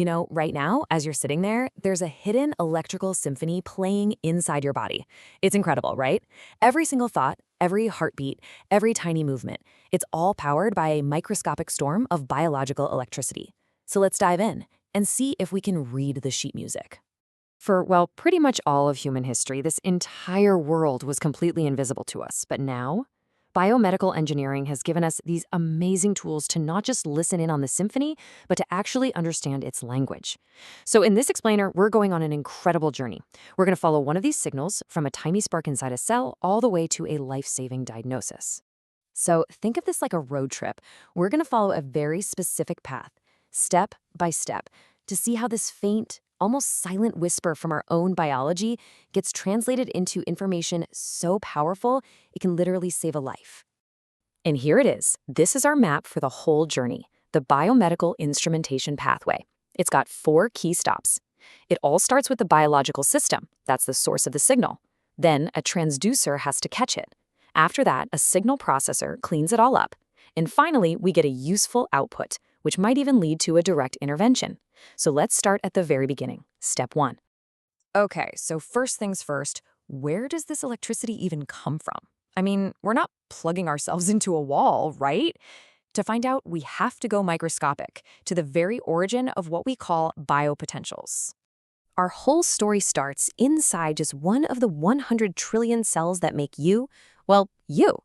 Right now, as you're sitting there, there's a hidden electrical symphony playing inside your body. It's incredible, right? Every single thought, every heartbeat, every tiny movement, it's all powered by a microscopic storm of biological electricity. So let's dive in and see if we can read the sheet music. For, well, pretty much all of human history, this entire world was completely invisible to us. But now, biomedical engineering has given us these amazing tools to not just listen in on the symphony, but to actually understand its language. So in this explainer, we're going on an incredible journey. We're going to follow one of these signals from a tiny spark inside a cell all the way to a life-saving diagnosis. So think of this like a road trip. We're going to follow a very specific path, step by step, to see how this faint, almost silent whisper from our own biology gets translated into information so powerful it can literally save a life. And here it is. This is our map for the whole journey, the biomedical instrumentation pathway. It's got 4 key stops. It all starts with the biological system. That's the source of the signal. Then a transducer has to catch it. After that, a signal processor cleans it all up. And finally, we get a useful output, which might even lead to a direct intervention. So let's start at the very beginning, step 1. Okay, so first things first, where does this electricity even come from? I mean, we're not plugging ourselves into a wall, right? To find out, we have to go microscopic, to the very origin of what we call biopotentials. Our whole story starts inside just one of the 100 trillion cells that make you, well, you.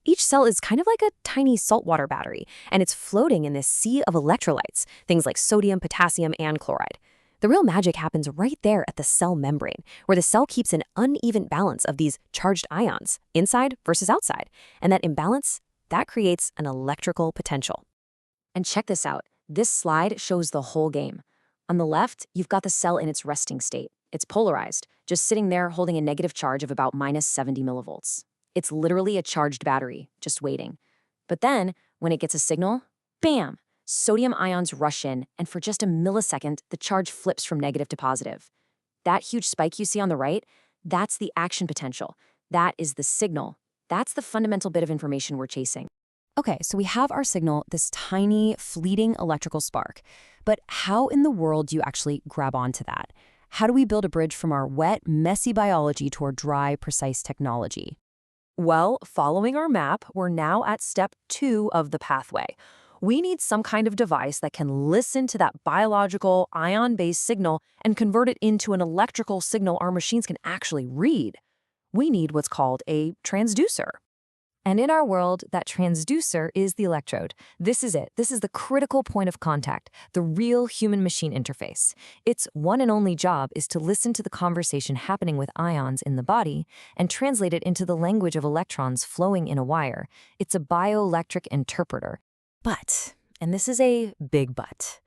Each cell is kind of like a tiny saltwater battery, and it's floating in this sea of electrolytes, things like sodium, potassium, and chloride. The real magic happens right there at the cell membrane, where the cell keeps an uneven balance of these charged ions, inside versus outside. And that imbalance, that creates an electrical potential. And check this out. This slide shows the whole game. On the left, you've got the cell in its resting state. It's polarized, just sitting there holding a negative charge of about minus 70 millivolts. It's literally a charged battery, just waiting. But then, when it gets a signal, bam! Sodium ions rush in, and for just a millisecond, the charge flips from negative to positive. That huge spike you see on the right, that's the action potential. That is the signal. That's the fundamental bit of information we're chasing. Okay, so we have our signal, this tiny, fleeting electrical spark. But how in the world do you actually grab onto that? How do we build a bridge from our wet, messy biology toward dry, precise technology? Well, following our map, we're now at step 2 of the pathway. We need some kind of device that can listen to that biological, ion-based signal and convert it into an electrical signal our machines can actually read. We need what's called a transducer. And in our world, that transducer is the electrode. This is it. This is the critical point of contact, the real human-machine interface. Its one and only job is to listen to the conversation happening with ions in the body and translate it into the language of electrons flowing in a wire. It's a bioelectric interpreter. But, and this is a big but,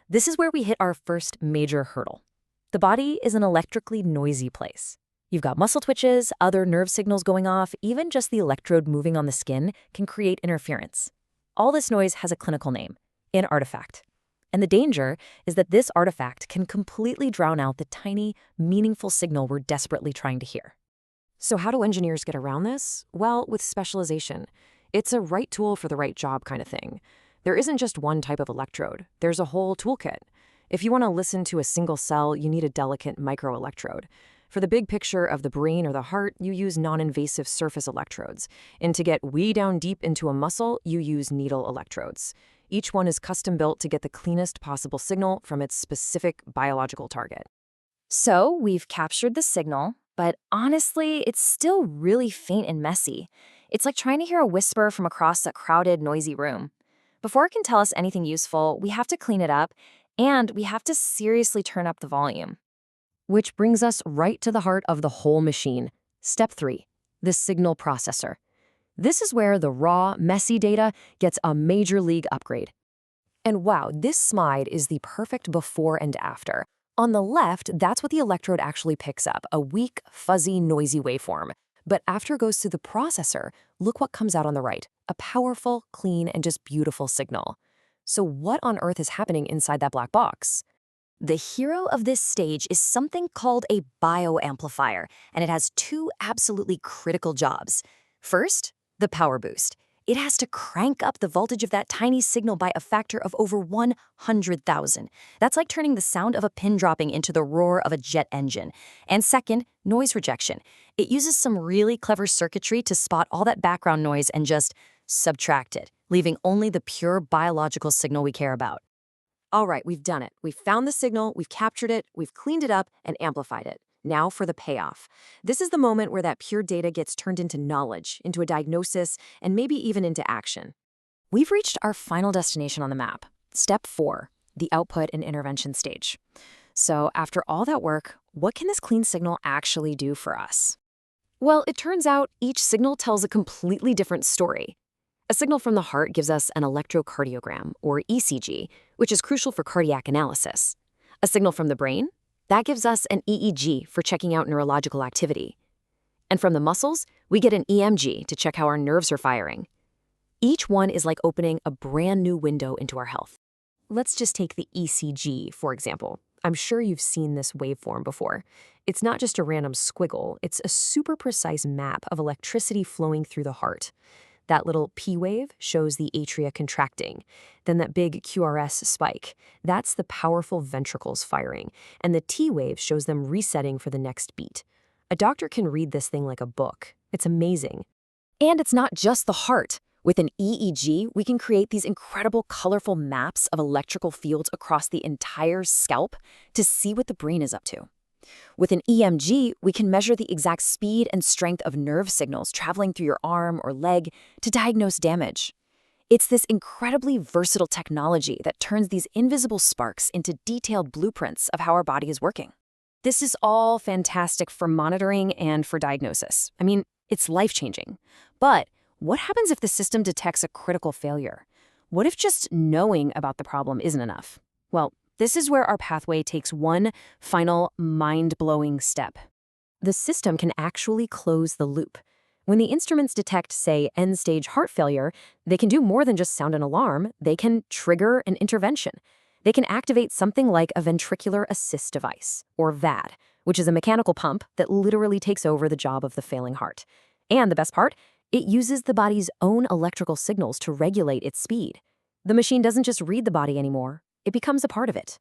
this is where we hit our first major hurdle. The body is an electrically noisy place. You've got muscle twitches, other nerve signals going off, even just the electrode moving on the skin can create interference. All this noise has a clinical name, an artifact. And the danger is that this artifact can completely drown out the tiny, meaningful signal we're desperately trying to hear. So how do engineers get around this? Well, with specialization. It's a right tool for the right job kind of thing. There isn't just one type of electrode. There's a whole toolkit. If you want to listen to a single cell, you need a delicate microelectrode. For the big picture of the brain or the heart, you use non-invasive surface electrodes. And to get way down deep into a muscle, you use needle electrodes. Each one is custom built to get the cleanest possible signal from its specific biological target. So we've captured the signal, but honestly, it's still really faint and messy. It's like trying to hear a whisper from across a crowded, noisy room. Before it can tell us anything useful, we have to clean it up, and we have to seriously turn up the volume. Which brings us right to the heart of the whole machine. Step 3, the signal processor. This is where the raw, messy data gets a major league upgrade. And wow, this slide is the perfect before and after. On the left, that's what the electrode actually picks up, a weak, fuzzy, noisy waveform. But after it goes through the processor, look what comes out on the right, a powerful, clean, and just beautiful signal. So what on earth is happening inside that black box? The hero of this stage is something called a bioamplifier, and it has 2 absolutely critical jobs. First, the power boost. it has to crank up the voltage of that tiny signal by a factor of over 100,000. That's like turning the sound of a pin dropping into the roar of a jet engine. And second, noise rejection. It uses some really clever circuitry to spot all that background noise and just subtract it, leaving only the pure biological signal we care about. All right, we've done it. We've found the signal, we've captured it, we've cleaned it up, and amplified it. Now for the payoff. This is the moment where that pure data gets turned into knowledge, into a diagnosis, and maybe even into action. We've reached our final destination on the map. Step 4, the output and intervention stage. So after all that work, what can this clean signal actually do for us? Well, it turns out each signal tells a completely different story. A signal from the heart gives us an electrocardiogram, or ECG, which is crucial for cardiac analysis. A signal from the brain? That gives us an EEG for checking out neurological activity. And from the muscles, we get an EMG to check how our nerves are firing. Each one is like opening a brand new window into our health. Let's just take the ECG, for example. I'm sure you've seen this waveform before. It's not just a random squiggle, it's a super precise map of electricity flowing through the heart. That little P wave shows the atria contracting. Then that big QRS spike, that's the powerful ventricles firing. And the T wave shows them resetting for the next beat. A doctor can read this thing like a book. It's amazing. And it's not just the heart. With an EEG, we can create these incredible colorful maps of electrical fields across the entire scalp to see what the brain is up to. With an EMG, we can measure the exact speed and strength of nerve signals traveling through your arm or leg to diagnose damage. It's this incredibly versatile technology that turns these invisible sparks into detailed blueprints of how our body is working. This is all fantastic for monitoring and for diagnosis. I mean, it's life-changing. But what happens if the system detects a critical failure? What if just knowing about the problem isn't enough? Well, this is where our pathway takes one final mind-blowing step. The system can actually close the loop. When the instruments detect, say, end-stage heart failure, they can do more than just sound an alarm. They can trigger an intervention. They can activate something like a ventricular assist device, or VAD, which is a mechanical pump that literally takes over the job of the failing heart. And the best part? It uses the body's own electrical signals to regulate its speed. The machine doesn't just read the body anymore. It becomes a part of it.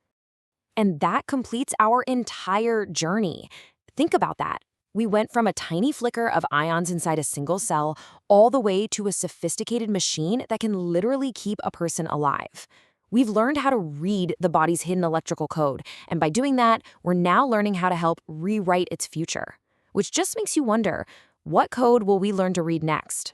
And that completes our entire journey. Think about that. We went from a tiny flicker of ions inside a single cell all the way to a sophisticated machine that can literally keep a person alive. We've learned how to read the body's hidden electrical code, and by doing that, we're now learning how to help rewrite its future. Which just makes you wonder, what code will we learn to read next?